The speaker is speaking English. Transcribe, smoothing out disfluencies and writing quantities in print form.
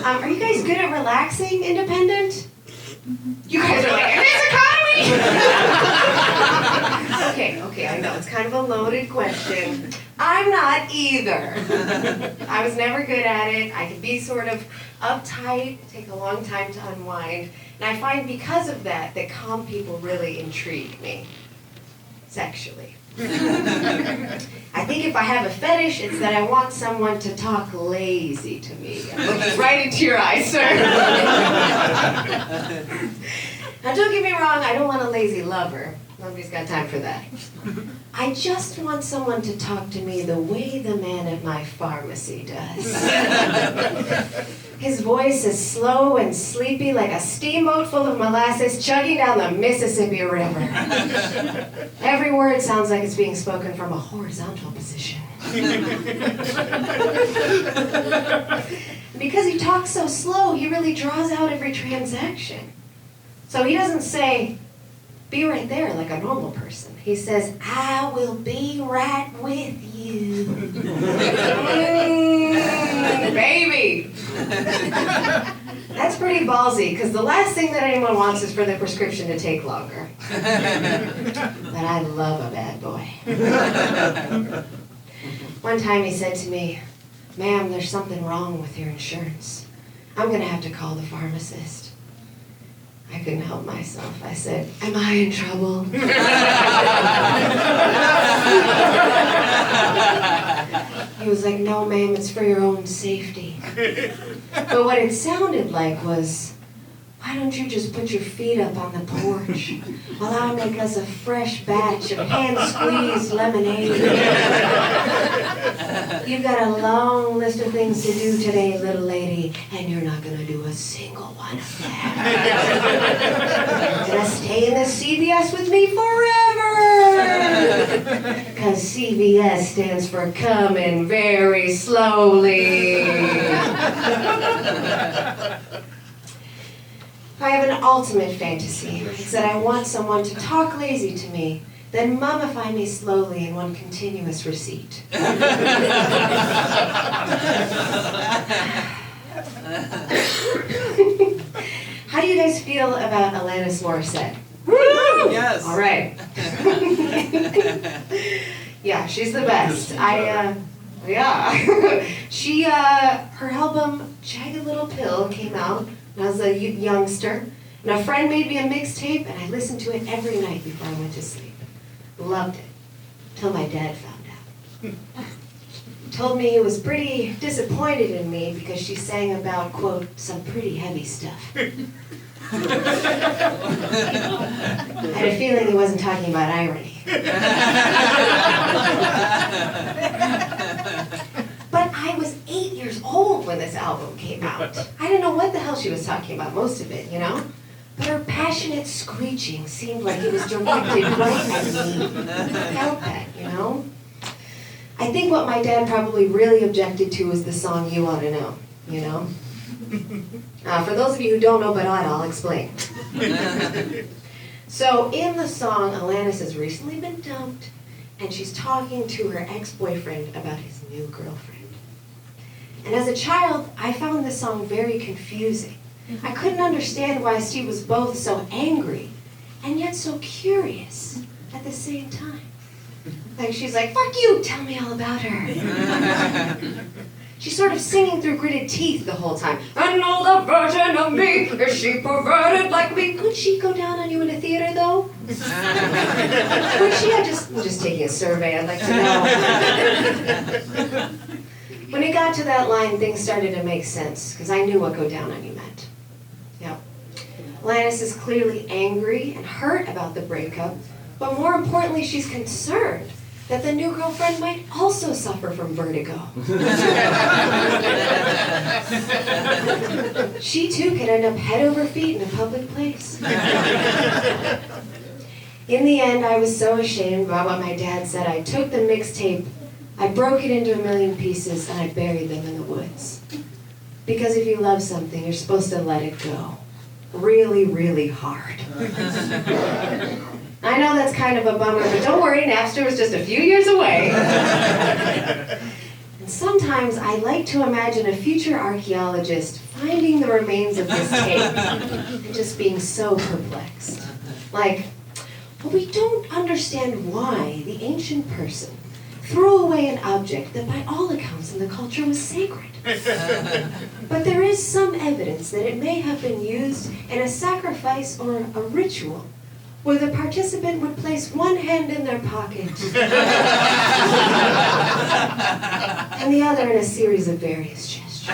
Are you guys good at relaxing independent? You guys are like, in this economy? Okay, I know, it's kind of a loaded question. I'm not either. I was never good at it. I can be sort of uptight, take a long time to unwind. And I find because of that, that calm people really intrigue me, sexually. I think if I have a fetish, it's that I want someone to talk lazy to me. I'm looking right into your eyes, sir. Now don't get me wrong, I don't want a lazy lover. Nobody's got time for that. I just want someone to talk to me the way the man at my pharmacy does. His voice is slow and sleepy like a steamboat full of molasses chugging down the Mississippi River. Every word sounds like it's being spoken from a horizontal position. Because he talks so slow, he really draws out every transaction. So he doesn't say, be right there like a normal person. He says, I will be right with you. Baby. That's pretty ballsy, because the last thing that anyone wants is for the prescription to take longer. But I love a bad boy. One time he said to me, ma'am, there's something wrong with your insurance. I'm going to have to call the pharmacist. I couldn't help myself. I said, am I in trouble? He was like, no, ma'am, it's for your own safety. But what it sounded like was, why don't you just put your feet up on the porch while I make us a fresh batch of hand-squeezed lemonade? You've got a long list of things to do today, little lady, and you're not going to do a single one of them. You're going to stay in the CVS with me forever! Because CVS stands for coming very slowly. I have an ultimate fantasy. It's that I want someone to talk lazy to me, then mummify me slowly in one continuous receipt. How do you guys feel about Alanis Morissette? Woo! Yes. All right. Yeah, she's the best. Her album Jagged Little Pill came out when I was a youngster, and a friend made me a mixtape, and I listened to it every night before I went to sleep. Loved it, until my dad found out. Told me he was pretty disappointed in me because she sang about, quote, some pretty heavy stuff. I had a feeling he wasn't talking about irony. But I was 8 years old when this album came out. I didn't know what the hell she was talking about, most of it, you know? But her passionate screeching seemed like it was directed right at me. I felt that, you know? I think what my dad probably really objected to was the song You Ought to Know, you know? For those of you who don't know but I'll explain. So in the song, Alanis has recently been dumped, and she's talking to her ex-boyfriend about his new girlfriend. And as a child, I found this song very confusing. I couldn't understand why she was both so angry and yet so curious at the same time. Like she's like, fuck you, tell me all about her. She's sort of singing through gritted teeth the whole time. Another version of me, is she perverted like me? Could she go down on you in a theater though? Could she? I'm just taking a survey, I'd like to know. When it got to that line, things started to make sense, because I knew what go down on you meant. Yep. Alanis is clearly angry and hurt about the breakup, but more importantly, she's concerned that the new girlfriend might also suffer from vertigo. She too could end up head over feet in a public place. In the end, I was so ashamed about what my dad said, I took the mixtape, I broke it into a million pieces, and I buried them in the woods. Because if you love something, you're supposed to let it go. Really, really hard. I know that's kind of a bummer, but don't worry, Napster was just a few years away. And sometimes I like to imagine a future archaeologist finding the remains of this tape and just being so perplexed. Like, well, we don't understand why the ancient person threw away an object that by all accounts in the culture was sacred. But there is some evidence that it may have been used in a sacrifice or a ritual where the participant would place one hand in their pocket and the other in a series of various gestures.